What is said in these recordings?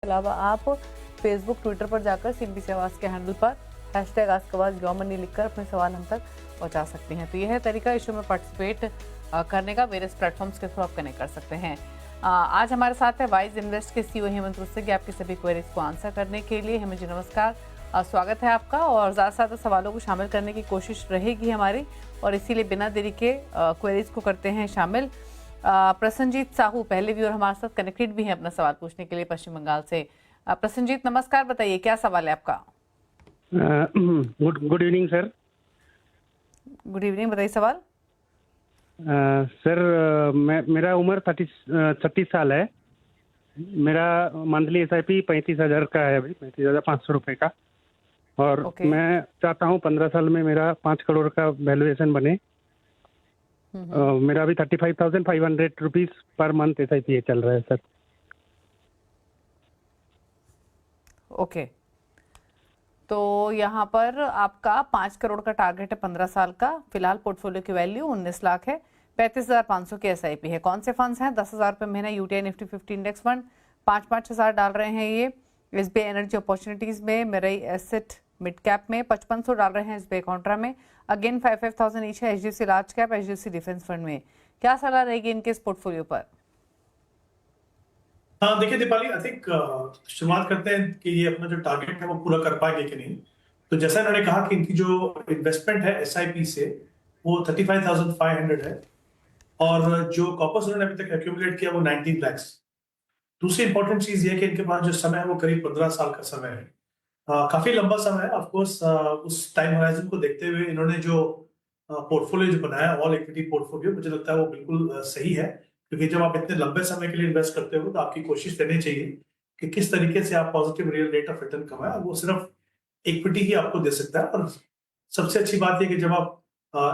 इसके अलावा आप फेसबुक ट्विटर पर जाकर CNBC आवाज़ के हैंडल पर #AskAwaz मनी लिखकर अपने सवाल हम तक पहुंचा सकती हैं। तो यह है तरीका इस शो में पार्टिसिपेट करने का। वेरियस प्लेटफॉर्म्स के थ्रू आप कनेक्ट कर सकते हैं। आज हमारे साथ है वाइज इन्वेस्ट के CEO हेमंत रुस्तगी आपकी सभी क्वेरीज को आंसर करने के लिए। हेमंत जी नमस्कार, स्वागत है आपका। और ज़्यादा से ज़्यादा सवालों को शामिल करने की कोशिश रहेगी हमारी, और इसीलिए बिना देरी के क्वेरीज को करते हैं शामिल। प्रसन्नजीत साहू पहले व्यूअर हमारे साथ कनेक्टेड भी हैं अपना सवाल पूछने के लिए पश्चिम बंगाल से। प्रसन्नजीत नमस्कार, बताइए क्या सवाल है आपका। Good evening sir. Good evening, बताइए सवाल। सर मेरा उम्र 30 साल है। मेरा मंथली SIP 35,000 का है, अभी 35,500 रुपये का। और मैं चाहता हूँ 15 साल में मेरा 5 करोड़ का वैल्यूएशन बने। मेरा अभी 35,500 रुपीज पर मंथ SIP चल रहा है सर। ओके, तो यहाँ पर आपका 5 करोड़ का टारगेट है 15 साल का। फिलहाल पोर्टफोलियो की वैल्यू 19 लाख है। 35,500 की SIP है। कौन से फंड्स हैं? 10,000 रुपये महीना UTI निफ्टी 50 इंडेक्स फंड, 5-5 हज़ार डाल रहे हैं ये SBI एनर्जी अपॉर्चुनिटीज में, मेरई एसेट मिड कैप में, 5500 डाल रहे हैं SBI कॉन्ट्रा में, अगेन 5,000 ईच है HDFC large cap, HDFC defence fund में। क्या सलाह रहेगी इनके इस पोर्टफोलियो पर? हाँ देखिए दीपाली, आई थिंक शुरुआत करते हैं कि ये अपना जो टारगेट है वो पूरा कर पाएंगे कि नहीं। तो जैसा इन्होंने कहा कि इनकी जो इन्वेस्टमेंट है SIP से वो 35,500 है, और जो कॉर्पस उन्होंने अभी तक एक्यूमुलेट किया वो 19 लाख। दूसरी इंपॉर्टेंट चीज ये है कि इनके पास जो समय है वो करीब 15 साल का समय है। काफी लंबा समय है। ऑफकोर्स उस टाइम होराइजन को देखते हुए इन्होंने जो पोर्टफोलियो जो बनाया, ऑल इक्विटी पोर्टफोलियो, मुझे लगता है वो बिल्कुल सही है। क्योंकि जब आप इतने लंबे समय के लिए इन्वेस्ट करते हो तो आपकी कोशिश करनी चाहिए कि किस तरीके से आप positive real rate of return कमाएं। वो सिर्फ इक्विटी ही आपको दे सकता है। और सबसे अच्छी बात यह कि जब आप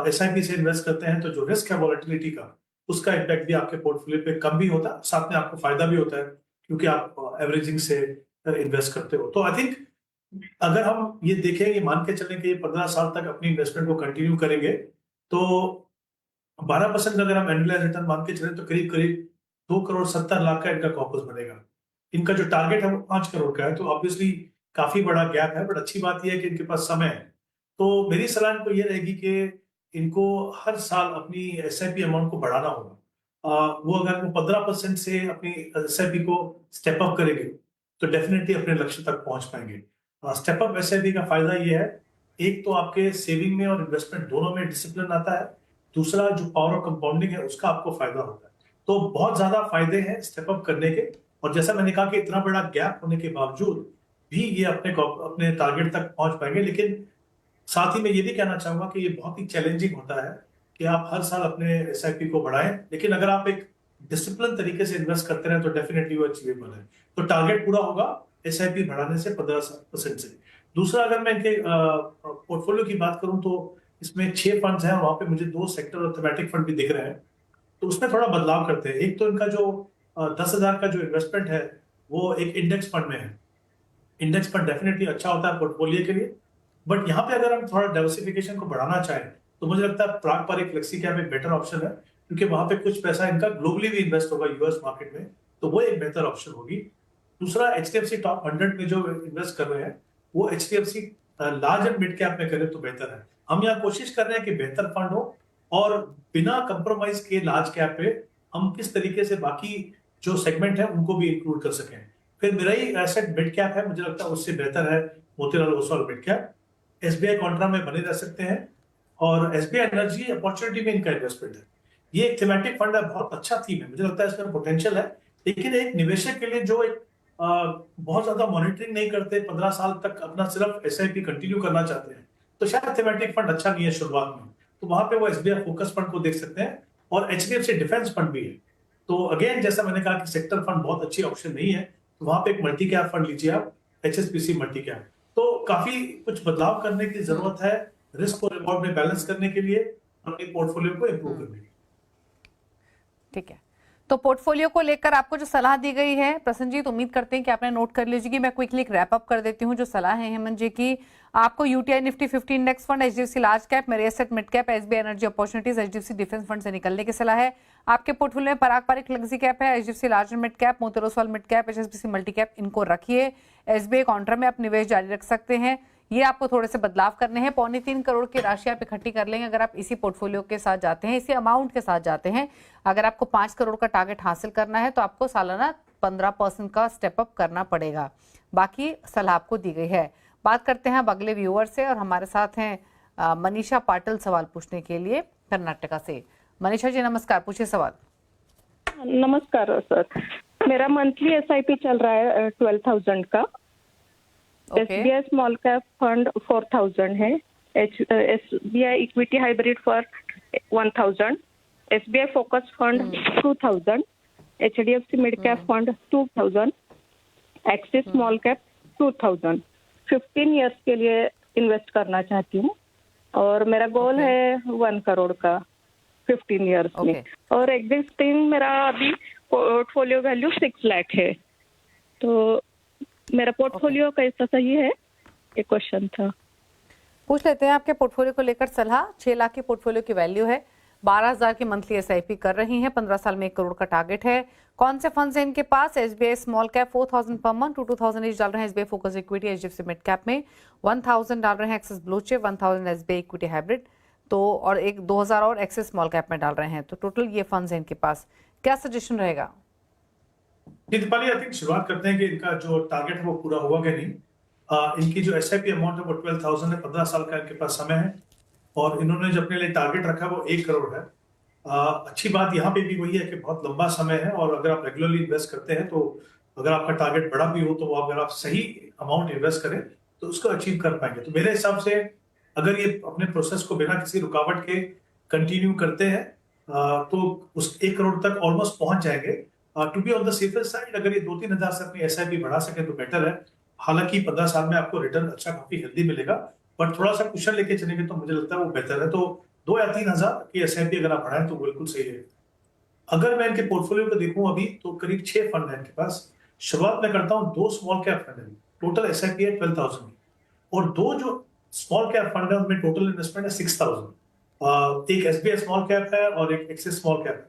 SIP से इन्वेस्ट करते हैं तो जो रिस्क है वॉलेटिलिटी का, उसका इम्पैक्ट भी आपके पोर्टफोलियो पे कम भी होता है, साथ में आपको फायदा भी होता है क्योंकि आप एवरेजिंग से इन्वेस्ट करते हो। तो आई थिंक अगर हम ये देखें, ये मान के चलें कि ये 15 साल तक अपनी इन्वेस्टमेंट को कंटिन्यू करेंगे तो 12% अगर हम एनुअलाइज रिटर्न मान के चलें तो करीब करीब 2,70,00,000 का इनका कॉर्पस बनेगा। इनका जो टारगेट है वो 5 करोड़ का है, तो ऑब्वियसली काफी बड़ा गैप है। बट अच्छी बात यह है कि इनके पास समय है। तो मेरी सलाह इनको ये रहेगी कि इनको हर साल अपनी SIP अमाउंट को बढ़ाना होगा। वो अगर वो 15% से अपनी SIP को स्टेप अप करेंगे तो डेफिनेटली अपने लक्ष्य तक पहुंच पाएंगे। स्टेप अप SIP का फायदा ये है, एक तो आपके सेविंग में और इन्वेस्टमेंट दोनों में डिसिप्लिन आता है, दूसरा जो पावर ऑफ कंपाउंडिंग है उसका आपको फायदा होता है। तो बहुत ज्यादा फायदे हैं स्टेप अप करने के। और जैसा मैंने कहा कि इतना बड़ा गैप होने के बावजूद भी ये अपने टारगेट तक पहुंच पाएंगे। लेकिन साथ ही मैं ये भी कहना चाहूंगा कि ये बहुत ही चैलेंजिंग होता है कि आप हर साल अपने SIP को बढ़ाएं, लेकिन अगर आप एक डिसिप्लिन तरीके से इन्वेस्ट करते रहे तो डेफिनेटली वो अचीवेबल है। तो टारगेट पूरा होगा SIP बढ़ाने से 15% से। दूसरा, अगर मैं इनके पोर्टफोलियो की बात करूं तो इसमें 6 फंड्स हैं, वहां पे मुझे 2 सेक्टर और थीमेटिक फंड भी दिख रहे हैं। तो उसमें थोड़ा बदलाव करते हैं। एक तो इनका जो 10,000 का जो इन्वेस्टमेंट है वो एक इंडेक्स फंड में है। इंडेक्स फंड डेफिनेटली अच्छा होता है पोर्टफोलियो के लिए, बट यहाँ पे अगर हम थोड़ा डाइवर्सिफिकेशन को बढ़ाना चाहें तो मुझे लगता है प्राग पर एक फ्लेक्सी कैप एक बेटर ऑप्शन है, क्योंकि वहां पे कुछ पैसा इनका ग्लोबली भी इन्वेस्ट होगा US मार्केट में, तो वो एक बेहतर ऑप्शन होगी। दूसरा, HDFC टॉप 100 में जो इन्वेस्ट कर रहे हैं वो HDFC large and mid cap में करें तो बेहतर है। हम यहाँ कोशिश कर रहे हैं कि बेहतर फंड हो और बिना कंप्रोमाइज के लार्ज कैप पे हम किस तरीके से बाकी जो सेगमेंट है उनको भी इंक्लूड कर सकें। फिर मेराई एसेट मिड कैप है, मुझे लगता है उससे बेहतर है Motilal Oswal mid cap. SBI Contra में बने रह सकते हैं, और SBI एनर्जी अपॉर्चुनिटी में इनका इन्वेस्टमेंट है। ये एक थीमेटिक फंड है, बहुत अच्छा थीम है, मुझे लगता है इसमें पोटेंशियल है। लेकिन एक निवेशक के लिए जो एक बहुत ज्यादा मॉनिटरिंग नहीं करते, 15 साल तक अपना सिर्फ SIP कंटिन्यू करना चाहते हैं, तो शायद थीमेटिक फंड अच्छा नहीं है शुरुआत में। तो वहां पे वो SBI फोकस फंड को देख सकते हैं, और HDFC डिफेंस फंड भी है। तो अगेन जैसा मैंने कहा कि सेक्टर फंड बहुत अच्छी ऑप्शन नहीं है, तो वहां पे एक मल्टी कैप फंड लीजिए आप, HSBC मल्टी कैप। तो काफी कुछ बदलाव करने की जरूरत है रिस्क और रिवॉर्ड में बैलेंस करने के लिए, अपने पोर्टफोलियो को इंप्रूव करने के लिए। ठीक है, तो पोर्टफोलियो को लेकर आपको जो सलाह दी गई है प्रसन्नजीत, उम्मीद करते हैं कि आपने नोट कर लीजिएगी। मैं क्विकली एक रैप अप कर देती हूँ जो सलाह है हेमंत जी की। आपको UTI Nifty 50 index fund, HDFC large cap, Mirae Asset mid cap, SBI energy opportunities, HDFC defence fund से निकलने की सलाह है। आपके पोर्टफोलियो में पारंपरिक फ्लेक्सी कैप है, HDFC large mid cap, Motilal Oswal mid cap, HSBC multi cap, इनको रखिए। एसबीआई काउंटर में आप निवेश जारी रख सकते हैं। ये आपको थोड़े से बदलाव करने हैं। 3.25 करोड़ की राशि आप इकट्ठी कर लेंगे अगर आप इसी पोर्टफोलियो के साथ जाते हैं, इसी अमाउंट के साथ जाते हैं। अगर आपको 5 करोड़ का टारगेट हासिल करना है तो आपको सालाना 15% का स्टेप अप करना पड़ेगा। बाकी सलाह आपको दी गई है। बात करते हैं अब अगले व्यूअर से, और हमारे साथ हैं मनीषा पाटिल सवाल पूछने के लिए कर्नाटका से। मनीषा जी नमस्कार, पूछिए सवाल। नमस्कार सर, मेरा मंथली एसआईपी चल रहा है 12,000 का। एसबीआई स्मॉल कैप फंड 4,000 है, SBI equity hybrid for 1,000, SBI focus fund 2,000, HDFC mid cap fund 2,000, axis small cap 2,000। 15 years के लिए इन्वेस्ट करना चाहती हूँ और मेरा गोल है 1 करोड़ का 15 इयर्स में। और एग्जिस्टिंग मेरा अभी पोर्टफोलियो वैल्यू 6 लाख है, तो मेरा पोर्टफोलियो कैसा सही है, ये क्वेश्चन था। पूछ लेते हैं आपके पोर्टफोलियो को लेकर सलाह। 6 लाख की पोर्टफोलियो की वैल्यू है, 12,000 की मंथली एसआईपी कर रही हैं, 15 साल में 1 करोड़ का टारगेट है। कौन से फंड्स हैं इनके पास? SBI small cap 4,000 per month, 2,000 each डाल रहे हैं SBI focus equity, HDFC mid cap में 1,000 डाल रहे हैं axis blue chip, 1,000 SBI equity hybrid, तो और एक 2,000 और एक्सिस स्मॉल कैप में डाल रहे हैं। तो टोटल ये फंड्स हैं इनके पास। क्या सजेशन रहेगा? दीपाली, आई थिंक शुरुआत करते हैं कि इनका जो टारगेट है वो पूरा हुआ कि नहीं। इनकी जो एसआईपी अमाउंट है वो 12,000 है, 15 साल का इनके पास समय है और इन्होंने जो अपने लिए टारगेट रखा है वो 1 करोड़ है। अच्छी बात यहाँ पे भी वही है कि बहुत लंबा समय है और अगर आप रेगुलरली इन्वेस्ट करते हैं तो अगर आपका टारगेट बड़ा भी हो तो अगर आप सही अमाउंट इन्वेस्ट करें तो उसको अचीव कर पाएंगे। तो मेरे हिसाब से अगर ये अपने प्रोसेस को बिना किसी रुकावट के कंटिन्यू करते हैं तो उस 1 करोड़ तक ऑलमोस्ट पहुंच जाएंगे। To be on the safer side, अगर ये 2-3 हजार से अपनी एसआईपी बढ़ा सके तो बेटर है। हालांकि 15 साल में आपको रिटर्न अच्छा काफी हेल्दी मिलेगा, पर थोड़ा सा कुशन लेके चलेंगे तो मुझे लगता है वो बेहतर है। तो 2 या 3 हजार की एसआईपी अगर आप बढ़ाएं तो बिल्कुल सही है। अगर मैं इनके पोर्टफोलियो को देखूं अभी तो करीब 6 फंड है इनके पास। शुरुआत में करता हूं 2 स्मॉल कैप फंड है, टोटल एसआईपी है 12,000 की, और 2 जो स्मॉल कैप फंड है उनमें टोटल इन्वेस्टमेंट है 6,000। एक एसबीआई स्मॉल कैप है और एक एक्सिस स्मॉल कैप है,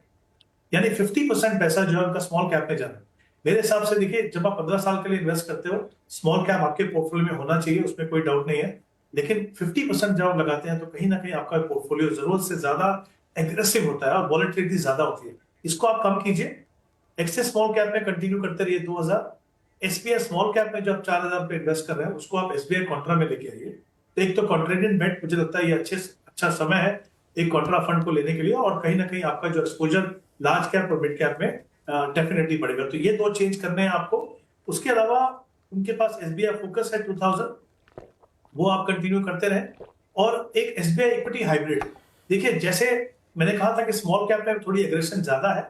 यानी 50% पैसा जो है उनका स्मॉल कैप में जा रहा है। मेरे हिसाब से देखिए, जब आप 15 साल के लिए इन्वेस्ट करते हो, स्मॉल कैप आपके पोर्टफोलियो में होना चाहिए, उसमें कोई डाउट नहीं है। लेकिन 50% जब आप लगाते हैं तो कहीं ना कहीं आपका पोर्टफोलियो जरूरत से ज्यादा एग्रेसिव होता है और वॉलेटिलिटी ज्यादा होती है। इसको आप कम कीजिए, एक्सिस स्मॉल कैप में कंटिन्यू करते रहिए 2,000, एसबीआई स्मॉल कैप में जो आप 4,000 पे इन्वेस्ट कर रहे हैं उसको आप एसबीआई कॉन्ट्रा में लेके आइए। तो एक तो कॉन्ट्रेडियन बेट, मुझे लगता है ये अच्छा समय है एक कॉन्ट्रा फंड को लेने के लिए, और कहीं ना कहीं आपका जो एक्सपोजर लार्ज कैप और मिड कैप में डेफिनेटली बढ़ेगा। तो ये 2 चेंज करने हैं आपको। उसके अलावा उनके पास एसबीआई फोकस है 2,000, वो आप कंटिन्यू करते रहें, और एक एसबीआई इक्विटी हाइब्रिड। देखिए, जैसे मैंने कहा था कि स्मॉल कैप में थोड़ी एग्रेशन ज्यादा है,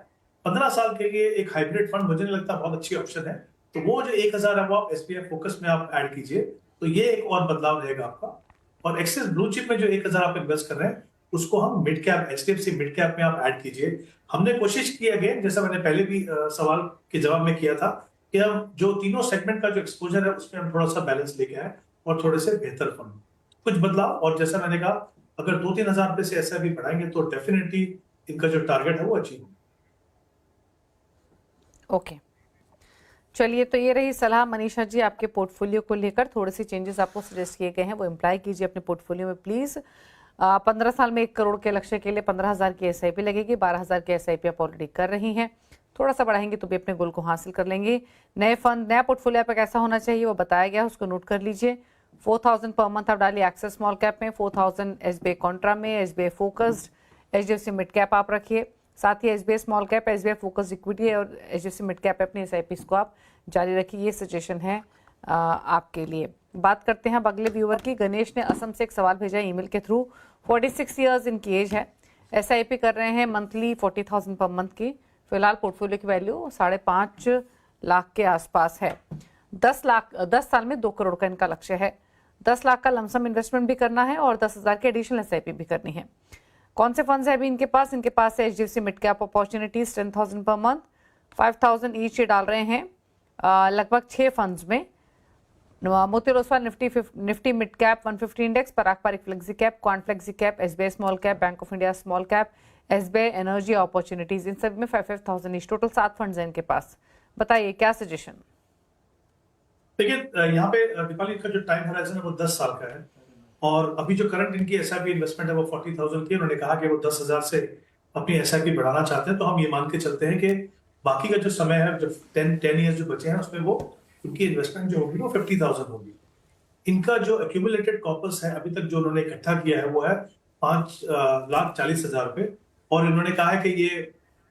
15 साल के लिए एक हाइब्रिड फंड मुझे नहीं लगता बहुत अच्छी ऑप्शन है। तो वो जो 1,000 है वो आप एसबीआई फोकस में आप ऐड कीजिए, तो ये एक और बदलाव रहेगा आपका। और एक्सिस ब्लू चिप में जो 1,000 आप इन्वेस्ट कर रहे हैं उसको हम mid cap, HDFC mid cap में आप ऐड कीजिए। हमने कोशिश की अगेन, जैसा मैंने पहले भी सवाल के जवाब में किया था, कि हम जो तीनों सेगमेंट का जो एक्सपोजर है उसमें हम थोड़ा सा बैलेंस लेके आए और थोड़े से बेहतर फंड, कुछ बदलाव। और जैसा मैंने कहा, अगर 2-3 हजार रुपए से एसआईपी बढ़ाएंगे तो डेफिनेटली इनका जो टारगेट है वो अचीव होगा। ओके, चलिए, तो ये रही सलाह मनीषा जी आपके पोर्टफोलियो को लेकर। थोड़े से चेंजेस आपको सजेस्ट किए गए हैं, वो इम्प्लाई कीजिए अपने पोर्टफोलियो में प्लीज। 15 साल में 1 करोड़ के लक्ष्य के लिए 15,000 की एसआईपी लगेगी, 12,000 की एसआईपी आप ऑलरेडी कर रही हैं। थोड़ा सा बढ़ाएंगे तो भी अपने गोल को हासिल कर लेंगे। नए फंड, नया पोर्टफोलियो आप कैसा होना चाहिए वो बताया गया है, उसको नोट कर लीजिए। 4,000 पर मंथ आप डालिए एक्सेस स्मॉल कैप में, 4,000 एसबीआई कॉन्ट्रा में, SBI focused, HDFC mid cap आप रखिए, साथ ही SBI small cap, SBI focused equity और एचडीएफसी मिड कैप अपनी एसआईपी को आप जारी रखिए। ये सजेशन है आपके लिए। बात करते हैं अब अगले व्यूअर की। गणेश ने असम से एक सवाल भेजा है ईमेल के थ्रू। 46 ईयर्स इनकी एज है, एसआईपी कर रहे हैं मंथली 40,000 पर मंथ की। फिलहाल पोर्टफोलियो की वैल्यू 5.5 लाख के आसपास है। 10 साल में 2 करोड़ का इनका लक्ष्य है। 10 लाख का लमसम इन्वेस्टमेंट भी करना है और 10,000 की एडिशनल एसआईपी भी करनी है। कौन से फंड्स है अभी इनके पास? इनके पास है HDFC mid cap opportunities 10,000 per month, 5,000 each डाल रहे हैं लगभग 6 फंड्स में। Motilal Oswal Nifty mid cap 150 index, पारंपरिक flexi cap, Quant flexi cap, SBI small cap, Bank of India small cap, SBI energy opportunities, इन सब में 5,000 ईच, टोटल 7 फंड्स हैं इनके पास। बताइए क्या सजेशन? देखिए यहाँ पे दीपाली का जो टाइम होराइजन है वो 10 साल का है, और अभी जो करंट इनकी एसआईपी इन्वेस्टमेंट है वो 40,000 की। उन्होंने कहा कि वो 10,000 से अपनी एसआईपी बढ़ाना चाहते हैं, तो हम ये मान के चलते हैं कि बाकी का जो समय है, जो 10 ईयर्स जो बचे हैं, उसमें वो उनकी इन्वेस्टमेंट जो होगी वो 50,000 होगी। इनका जो एक्यूमुलेटेड कॉर्पस है अभी तक जो उन्होंने इकट्ठा किया है वो है 5,40,000 रुपए, और इन्होंने कहा है कि ये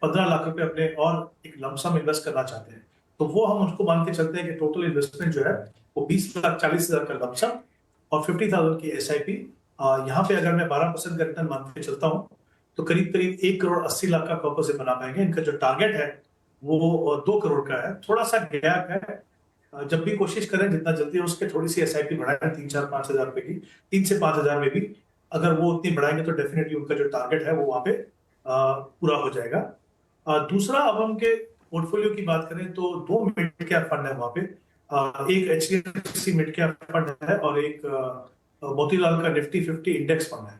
15 लाख रुपए अपने और एक लमसम इन्वेस्ट करना चाहते हैं। तो वो हम उसको मान के चलते हैं कि टोटल इन्वेस्टमेंट जो है वो 20,40,000 का लमसम और 50,000 की एसआईपी। यहाँ पे अगर मैं 12% का रिटर्न मान के चलता हूँ तो करीब करीब 1,80,00,000 का कॉर्पस बना पाएंगे। इनका जो टारगेट है वो 2 करोड़ का है। थोड़ा सा गैप है, जब भी कोशिश करें जितना जल्दी हो उसके थोड़ी सी एसआईपी बढ़ाएं, 3-4-5 हजार रुपए की, 3 से 5 हजार में भी अगर वो उतनी बढ़ाएंगे तो डेफिनेटली उनका जो टारगेट है वो वहां पे पूरा हो जाएगा। दूसरा, अब हम उनके पोर्टफोलियो की बात करें तो 2 मिड कैप फंड है वहां पे। एक HDFC मिड कैप फंड है और एक मोतीलाल का निफ्टी 50 इंडेक्स फंड है।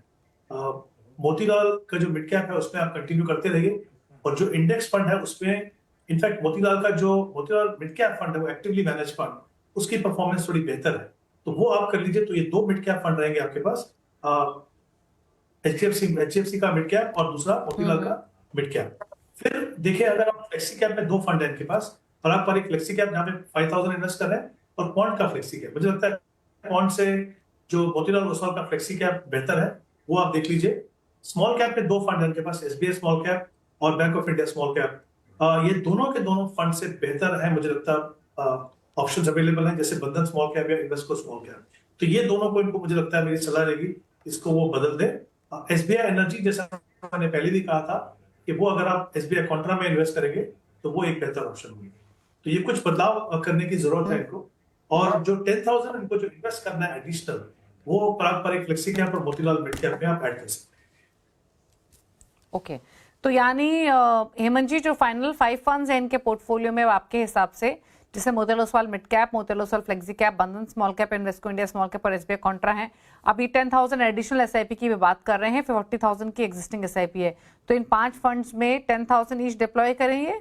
मोतीलाल का जो मिड कैप है उसमें आप कंटिन्यू करते रहिए, और जो इंडेक्स फंड है उसमें in fact Motilal mid cap fund है वो एक्टिवली मैनेज फंड, उसकी परफॉर्मेंस थोड़ी बेहतर है, तो वो आप कर लीजिए। तो ये 2 मिड कैप फंड रहेंगे आपके पास, HDFC का मिड कैप और दूसरा मोतीलाल का मिड कैप। फिर देखिए, अगर आप फ्लेक्सी कैप में 2 फंड है इनके पास, पारंपरिक फ्लेक्सी कैप जहाँ पे 5,000 इन्वेस्ट कर रहे हैं, और क्वांट का फ्लेक्सी कैप। मुझे लगता है क्वांट से जो मोतीलाल ओसवाल का फ्लेक्सी कैप बेहतर है, वो आप देख लीजिए। स्मॉल कैप में 2 फंड है इनके पास, SBI स्मॉल कैप और bank of India small cap. ये दोनों के दोनों फंड से बेहतर है, मुझे लगता है ऑप्शंस अवेलेबल हैं, जैसे बंधन स्मॉल कैप या इन्वेस्को स्मॉल कैप। तो ये दोनों को इनको, मुझे लगता है मेरी सलाह रहेगी इसको वो बदल दे। SBI एनर्जी, जैसा मैंने पहले भी कहा था कि वो अगर आप SBI कॉन्ट्रा में इन्वेस्ट करेंगे तो वो एक बेहतर ऑप्शन होगी। तो ये कुछ बदलाव करने की जरूरत है इनको। और जो 10,000 इनको जो इन्वेस्ट करना है एडिशनल, वो पारंपरिक फ्लेक्सी कैप और मोतीलाल मिड कैप में आप ऐड कर सकते हैं। ओके, तो यानी हेमंत जी, जो फाइनल 5 फंड्स हैं इनके पोर्टफोलियो में आपके हिसाब से, जैसे Motilal Oswal mid cap, Motilal Oswal flexi cap, Bandhan small cap, Invesco India small cap और SBI कॉन्ट्रा है। अभी 10,000 एडिशनल एसआईपी की भी बात कर रहे हैं, 40,000 की एग्जिस्टिंग एसआईपी है, तो इन 5 फंड्स में 10,000 ईच डिप्लॉय करेंगे?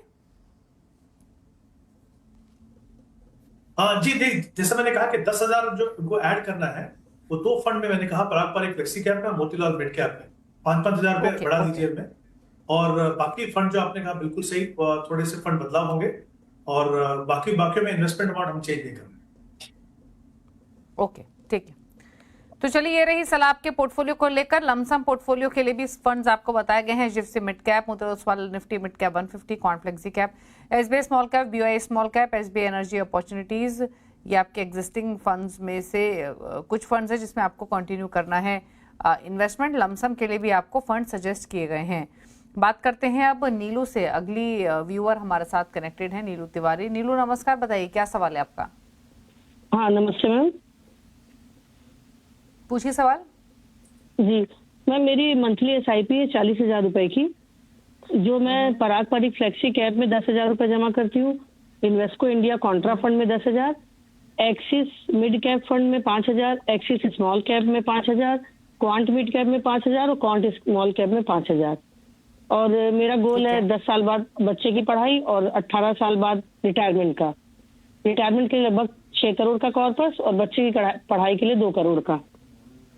जी नहीं, जैसे मैंने कहा कि 10,000 जो इनको ऐड करना है वो 2 फंड में मैंने कहा, पारंपरिक फ्लेक्सी कैप में, मोतीलाल मिड कैप में 5-5 हजार रुपए बढ़ा दीजिए इनमें। और बाकी फंड जो आपने कहा बिल्कुल सही, थोड़े से फंड बदलाव होंगे, और बाकी में इन्वेस्टमेंट अमाउंट हम चेंज नहीं करेंगे। ओके, ठीक है। तो चलिए, ये रही सलाह आपके पोर्टफोलियो को लेकर। लमसम पोर्टफोलियो के लिए भी फंड्स आपको बताए गए हैं, जिससे mid cap, Motilal Oswal Nifty mid cap 150, quant flexi cap, SBI small cap, BOI small cap, SBI energy opportunities. ये आपके एग्जिस्टिंग फंड्स में से कुछ फंड्स है जिसमें आपको कंटिन्यू करना है इन्वेस्टमेंट। लमसम के लिए भी आपको फंड सजेस्ट किए गए हैं। बात करते हैं अब नीलू से। अगली व्यूअर हमारे साथ कनेक्टेड है, नीलू तिवारी। नीलू नमस्कार, बताइए क्या सवाल है आपका? हाँ नमस्ते मैम। पूछिए सवाल। जी मैम, मेरी मंथली SIP है 40,000 रुपए की, जो मैं पारंपरिक फ्लेक्सी कैप में 10,000 रुपए जमा करती हूँ, इन्वेस्को इंडिया कॉन्ट्रा फंड में 10,000, एक्सिस मिड कैप फंड में 5,000, एक्सिस स्मॉल कैप में 5,000, क्वांट मिड कैप में 5,000 और क्वांट स्मॉल कैप में 5,000। और मेरा गोल है 10 साल बाद बच्चे की पढ़ाई और 18 साल बाद रिटायरमेंट का। रिटायरमेंट के लिए लगभग 6 करोड़ का कॉर्पस और बच्चे की पढ़ाई के लिए 2 करोड़ का।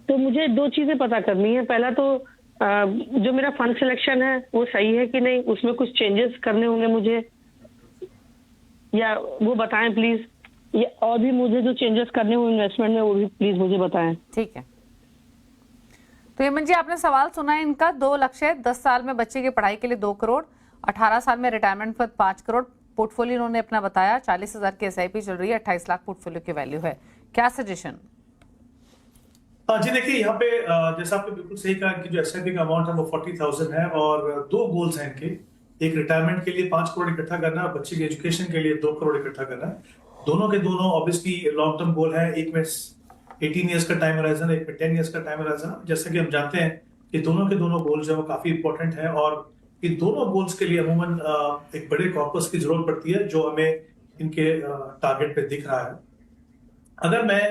तो मुझे 2 चीजें पता करनी है। पहला तो जो मेरा फंड सिलेक्शन है वो सही है कि नहीं, उसमें कुछ चेंजेस करने होंगे मुझे, या वो बताएं प्लीज। या और भी मुझे जो चेंजेस करने होंगे इन्वेस्टमेंट में वो भी प्लीज मुझे बताएं। ठीक है, तो हेमंत जी, आपने सवाल सुना है इनका। 2 लक्ष्य, 10 साल में बच्चे की पढ़ाई के लिए 2 करोड़, 18 साल में रिटायरमेंट पर 5 करोड़। पोर्टफोलियो इन्होंने अपना बताया, 40,000 की SIP चल रही है, 28 लाख पोर्टफोलियो की वैल्यू है। क्या सजेशन? जी देखिए, यहाँ पे जैसा आपने बिल्कुल सही कहा कि जो SIP का अमाउंट है वो 40,000 है, और 2 गोल्स हैं इनके। एक रिटायरमेंट के लिए 5 करोड़ इकट्ठा करना है, बच्चे की एजुकेशन के लिए 2 करोड़ इकट्ठा करना है। दोनों के दोनों ऑब्वियसली लॉन्ग टर्म गोल है। एक में 18 ईयर्स का टाइम होराइजन, एक में 10 ईयर्स का टाइम होराइजन। जैसे कि हम जानते हैं कि दोनों के दोनों गोल्स जो है वो काफी इंपॉर्टेंट है, और इन दोनों गोल्स के लिए अमूमन एक बड़े कॉर्पस की जरूरत पड़ती है, जो हमें इनके टारगेट पे दिख रहा है। अगर मैं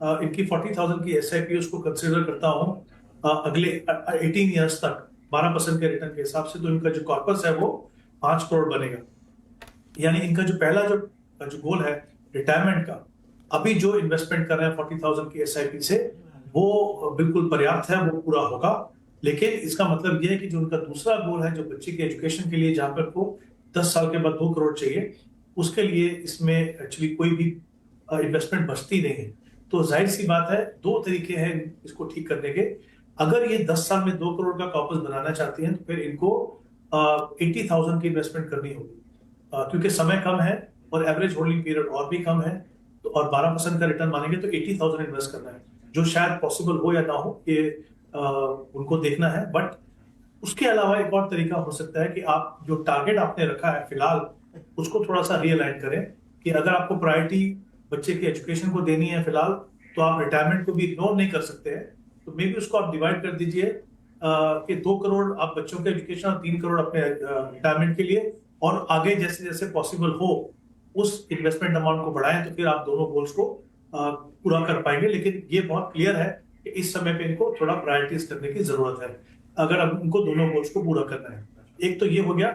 इनकी 40,000 की SIP उसको कंसिडर करता हूँ अगले 18 ईयर्स तक, 12% के रिटर्न के हिसाब से, तो इनका जो कॉर्पस है वो 5 करोड़ बनेगा। यानी इनका जो पहला जो गोल है रिटायरमेंट का, अभी जो इन्वेस्टमेंट कर रहे हैं 40,000 की एसआईपी से, वो बिल्कुल पर्याप्त है, वो पूरा होगा। लेकिन इसका मतलब यह है कि जो उनका दूसरा गोल है, जो बच्चे के एजुकेशन के लिए, जहां पर को 10 साल के बाद 2 करोड़ चाहिए, उसके लिए इसमें एक्चुअली कोई भी इन्वेस्टमेंट बचती नहीं है। तो जाहिर सी बात है, दो तरीके हैं इसको ठीक करने के। अगर ये 10 साल में 2 करोड़ का कॉर्पस बनाना चाहती हैं, तो फिर इनको 80,000 की इन्वेस्टमेंट करनी होगी, क्योंकि समय कम है और एवरेज होल्डिंग पीरियड और भी कम है। तो और 12% का रिटर्न मानेंगे तो 80,000 इन्वेस्ट करना है, जो शायद पॉसिबल हो या ना हो, ये उनको देखना है। बट उसके अलावा एक और तरीका हो सकता है कि आप जो टारगेट आपने रखा है फिलहाल, उसको थोड़ा सा रियलाइन करें। कि अगर आपको प्रायोरिटी बच्चे के एजुकेशन को देनी है फिलहाल, तो आप रिटायरमेंट को भी इग्नोर नहीं कर सकते हैं। तो मे बी उसको आप डिवाइड कर दीजिए कि 2 करोड़ आप बच्चों के एजुकेशन और 3 करोड़ अपने रिटायरमेंट के लिए, और आगे जैसे जैसे पॉसिबल हो उस इन्वेस्टमेंट अमाउंट को बढ़ाएं, तो फिर आप दोनों गोल्स को पूरा कर पाएंगे। लेकिन ये बहुत क्लियर है कि इस समय पे इनको थोड़ा प्रायोरिटीज करने की जरूरत है, अगर अब इनको दोनों गोल्स को पूरा करना है। एक तो ये हो गया।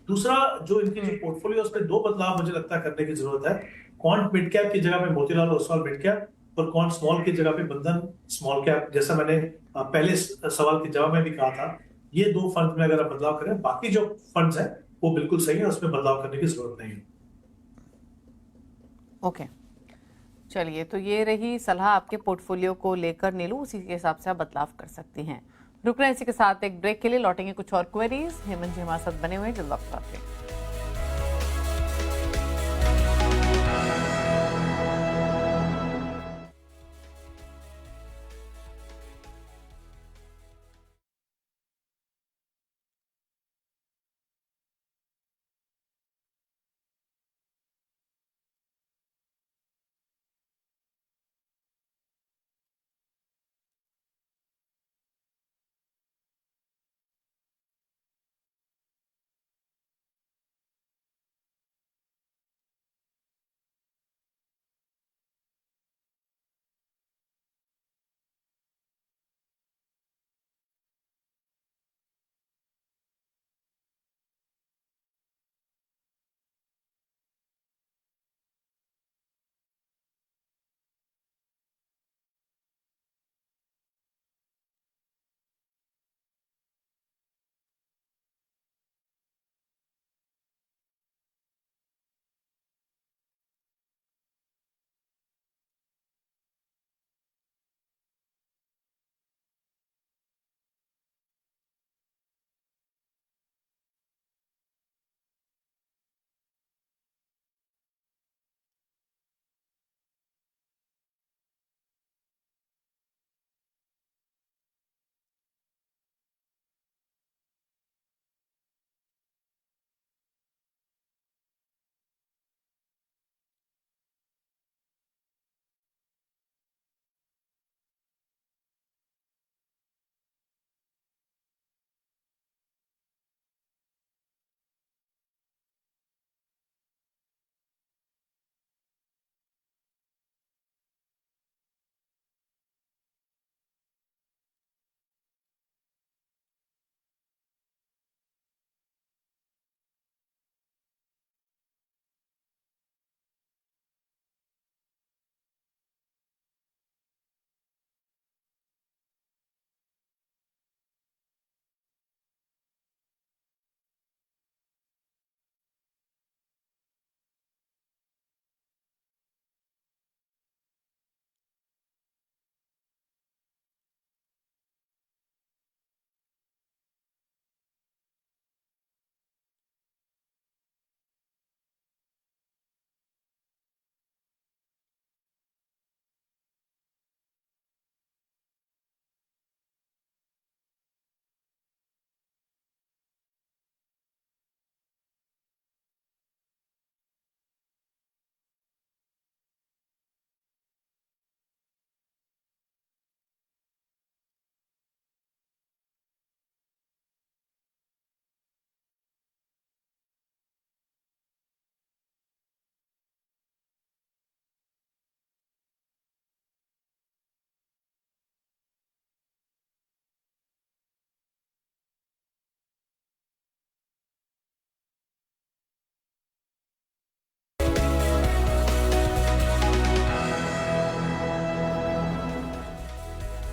दूसरा, जो इनकी जो पोर्टफोलियो, उसमें दो बदलाव मुझे लगता है करने की जरूरत है। कौन मिड कैप की जगह पे मोतीलाल ओसवाल मिड कैप, और कौन स्मॉल की जगह पे बंधन स्मॉल कैप, जैसा मैंने पहले सवाल के जवाब में भी कहा था। ये दो फंड में अगर आप बदलाव करें, बाकी जो फंड्स हैं वो बिल्कुल सही है, उसमें बदलाव करने की जरूरत नहीं है। ओके, चलिए, तो ये रही सलाह आपके पोर्टफोलियो को लेकर नीलू, उसी के हिसाब से आप बदलाव कर सकती हैं। रुक रहे हैं इसी के साथ एक ब्रेक के लिए, लौटेंगे कुछ और क्वेरीज। हेमंत जी हमारे साथ बने हुए हैं, जल्द वापस आते हैं।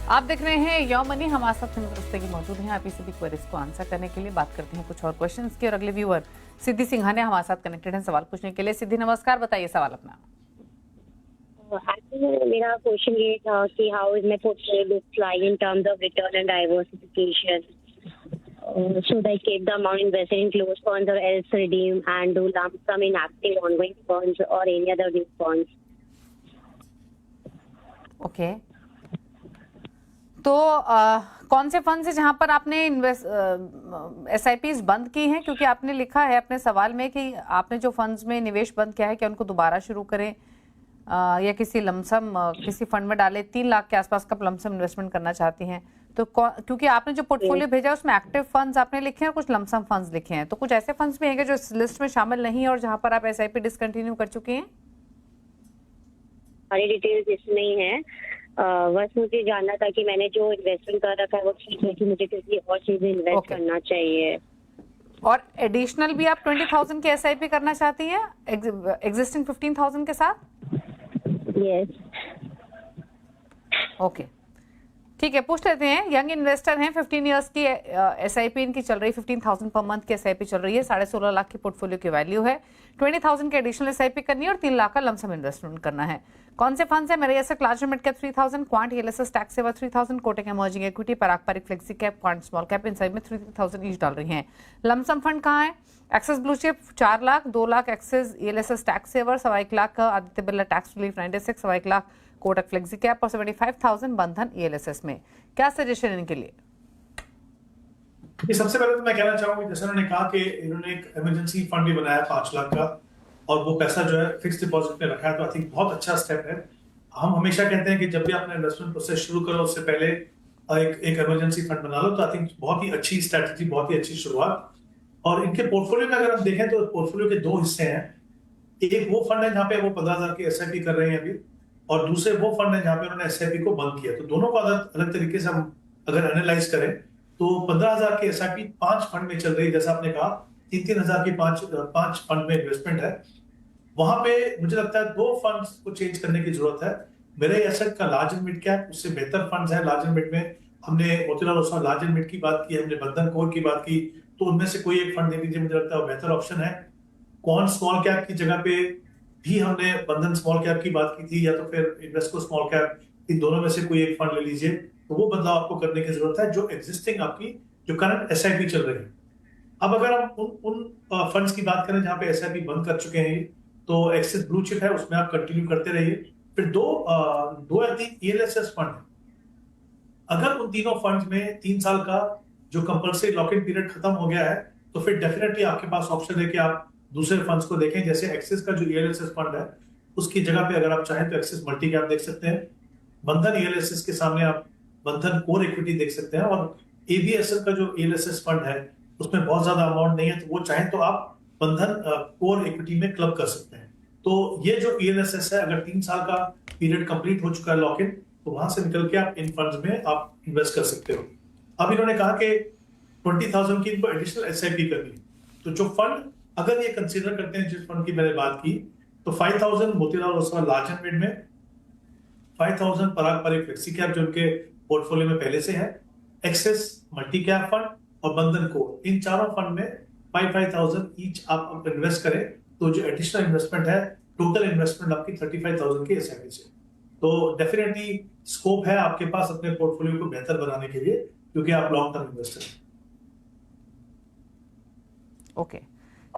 आप देख रहे हैं यो मनी, हमारे साथ की मौजूद हैं। आप इसी भी क्वेरीज को आंसर करने के लिए बात करते हैं कुछ और क्वेश्चंस की। और अगले व्यूअर सिद्धि सिंघानिया हमारे साथ कनेक्टेड हैं सवाल पूछने के लिए। सिद्धि नमस्कार, बताइए सवाल अपना। एक्चुअली मेरा क्वेश्चन ये था कि how is my portfolio looks like in terms of return and diversification, should I keep the amount invested in closed funds or else redeem and do lump sum in active ongoing funds or any other new funds? Okay, तो कौन से fund है जहां पर आपने SIPs बंद की हैं? क्योंकि आपने लिखा है अपने सवाल में कि आपने जो फंड्स में निवेश बंद किया है, क्या उनको दोबारा शुरू करें या किसी लमसम किसी फंड में डालें। 3 लाख के आसपास का लमसम इन्वेस्टमेंट करना चाहती हैं, तो क्योंकि आपने जो पोर्टफोलियो भेजा उसमें एक्टिव फंड्स आपने लिखे हैं और कुछ लमसम फंड्स लिखे हैं, तो कुछ ऐसे फंड्स भी हैं जो इस लिस्ट में शामिल नहीं है और जहां पर आप SIP डिसकंटिन्यू कर चुके हैं? सारी डिटेल्स इसमें ही है। बस मुझे जानना था कि मैंने जो इन्वेस्टमेंट कर रखा है वो ठीक है कि मुझे किसी और चीज में इन्वेस्ट करना चाहिए। और एडिशनल भी आप 20,000 के SIP करना चाहती हैं एग्जिस्टिंग 15,000 के साथ? यस। ओके, ठीक है, पूछ लेते हैं। यंग इन्वेस्टर हैं, 15 इयर्स की SIP इनकी चल रही, 15,000 पर मंथ की SIP चल रही है, 16.5 लाख की पोर्टफोलियो की वैल्यू है, 20,000 की एडिशनल SIP करनी है और 3 लाख का लमसम इन्वेस्टमेंट करना है। कौन से फंड्स है? Mirae Asset large mid cap 3,000, Quant ELSS tax saver 3,000, Kotak emerging equity, पारंपरिक flexi cap, Quant small cap, इन सब में 3,000 ईच डाल रही हैं। लमसम फंड कहाँ है? Axis blue chip 4 lakh, 2 lakh Axis ELSS tax saver, 1.25 lakh का Aditya Birla tax relief 96, 1.25 lakh Kotak flexi cap और 75,000 बंधन ELSS में। क्या सजेशन इनके लिए? ये सबसे पहले तो मैं कहना चाहूंगा, जैसे उन्होंने कहा कि इन्होंने एक इमरजेंसी फंड भी बनाया 5 लाख का और वो पैसा जो है फिक्स डिपॉजिट में रखा है, तो आई थिंक बहुत अच्छा स्टेप है। हम हमेशा कहते हैं कि जब भी अपना इन्वेस्टमेंट प्रोसेस शुरू करो उससे पहले एक इमरजेंसी फंड बना लो, तो आई थिंक बहुत ही अच्छी स्ट्रेटजी, बहुत ही अच्छी शुरुआत। और इनके पोर्टफोलियो में अगर हम देखें तो पोर्टफोलियो के 2 हिस्से हैं। एक वो फंड है जहाँ पे वो 15,000 की SIP कर रहे हैं अभी, और दूसरे वो फंड है जहाँ पे उन्होंने SIP को बंद किया। तो दोनों को अलग तरीके से हम अगर एनालाइज करें तो 15,000 की SIP 5 फंड में चल रही है, जैसा आपने कहा 3,000 की 5 फंड में इन्वेस्टमेंट है। वहां पे मुझे लगता है 2 फंड्स को चेंज करने की जरूरत है। मेरे एसेट का लार्ज एंड मिड कैप, उससे बेहतर फंड्स है लार्ज एंड मिड में। हमने Motilal Oswal large and mid की बात की, हमने बंधन कोर की बात की, तो उनमें से कोई एक फंड दे दीजिए, मुझे लगता है वो बेहतर ऑप्शन है। क्वांट स्मॉल कैप की जगह पे भी हमने बंधन स्मॉल कैप की बात की थी, या तो फिर इन्वेस्को स्मॉल कैप, इन दोनों में से कोई एक फंड ले लीजिए। तो वो बदलाव आपको करने की जरूरत है जो एग्जिस्टिंग आपकी जो करंट SIP चल रही है। अब अगर हम उन फंड्स की बात करें जहां पे SIP बंद कर चुके हैं, तो एक्सिस ब्लू चिप है, उसमें आप कंटिन्यू करते रहिए। फिर दो या 3 ELSS फंड है। अगर उन तीनों फंड्स में 3 साल का जो कंपल्सरी लॉक इन पीरियड खत्म हो गया है, तो फिर डेफिनेटली आपके पास ऑप्शन है कि आप दूसरे फंड्स को देखें। जैसे एक्सिस का जो ELSS फंड है उसकी जगह पे अगर आप चाहें तो एक्सिस मल्टी कैप देख सकते हैं। बंधन ELSS के सामने आप बंधन कोर इक्विटी देख सकते हैं। और ABSL का जो ELSS फंड है उसमें बहुत ज्यादा अमाउंट नहीं है, तो वो चाहें तो आप बंधन कोर इक्विटी में क्लब कर सकते हैं। तो ये जो ELSS है, अगर 3 साल का पीरियड कंप्लीट हो चुका है लॉक इन, तो वहां से निकल के आप इन फंड्स में आप इन्वेस्ट कर सकते हो। अब इन्होंने कहा कि 20,000 की इनको एडिशनल SIP करनी है, तो जो फंड अगर ये कंसीडर करते हैं, जिस फंड की मैंने बात की, तो 5,000 Motilal Oswal large and mid में, 5,000 पारंपरिक फ्लेक्सी कैप जो उनके पोर्टफोलियो में पहले से है, एक्सेस मल्टी कैप फंड और बंधन कोर, इन चारों फंड में 5,000 ईच आप इन्वेस्ट करें, तो जो एडिशनल इन्वेस्टमेंट है, टोटल इन्वेस्टमेंट आपकी 35,000 की SIP से। तो डेफिनेटली स्कोप है आपके पास अपने पोर्टफोलियो को बेहतर बनाने के लिए, क्योंकि आप लॉन्ग टर्म इन्वेस्टर हैं। ओके,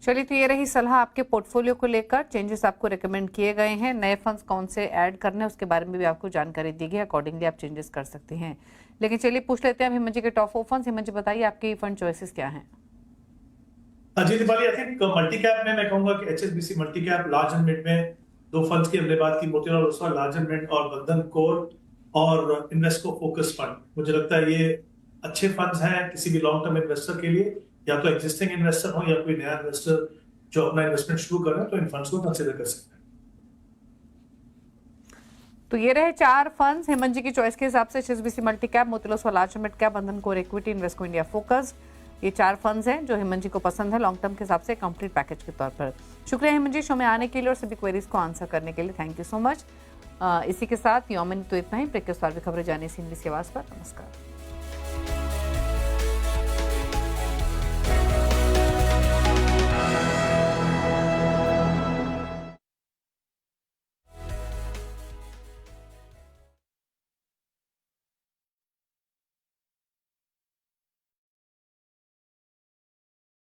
चलिए, तो ये रही सलाह आपके पोर्टफोलियो को लेकर। चेंजेस आपको रेकमेंड किए गए हैं। नए फंड्स कौन से ऐड करने हैं उसके बारे में भी आपको जानकारी दी गई है, अकॉर्डिंगली आप चेंजेस कर सकते हैं। लेकिन चलिए पूछ लेते हैं हेमंत जी के टॉप 4 फंड्स। हेमंत जी बताइए आपकी फंड चॉइसेस क्या हैं? जी Deepali, I think multi cap में मैं कहूंगा कि HSBC multi cap large and mid में 2 फंड्स की हमने बात की, Motilal Oswal large and mid और बंधन कोर और इन्वेस्को फोकस फंड। मुझे लगता है ये अच्छे फंड्स हैं किसी भी लॉन्ग टर्म इन्वेस्टर के लिए, या तो एग्जिस्टिंग इन्वेस्टर हो या कोई नया इन्वेस्टर जो अपना इन्वेस्टमेंट शुरू कर रहे हैं, तो इन फंड्स को कंसीडर कर सकते हैं। तो ये रहे 4 फंड्स हेमंत जी की चॉइस के हिसाब से, HSBC multi cap, Motilal Oswal large mid cap, Bandhan core equity, Invesco India focused. ये 4 फंड्स हैं जो हेमंत जी को पसंद है लॉन्ग टर्म के हिसाब से कंप्लीट पैकेज के तौर पर। शुक्रिया हेमंत जी शो में आने के लिए और सभी क्वेरीज को आंसर करने के लिए, थैंक यू सो मच। इसी के साथ यौमन तो इतना ही। ब्रेक के बाद भी खबरें जाने से इंग्लिश की आवाज़ पर। नमस्कार।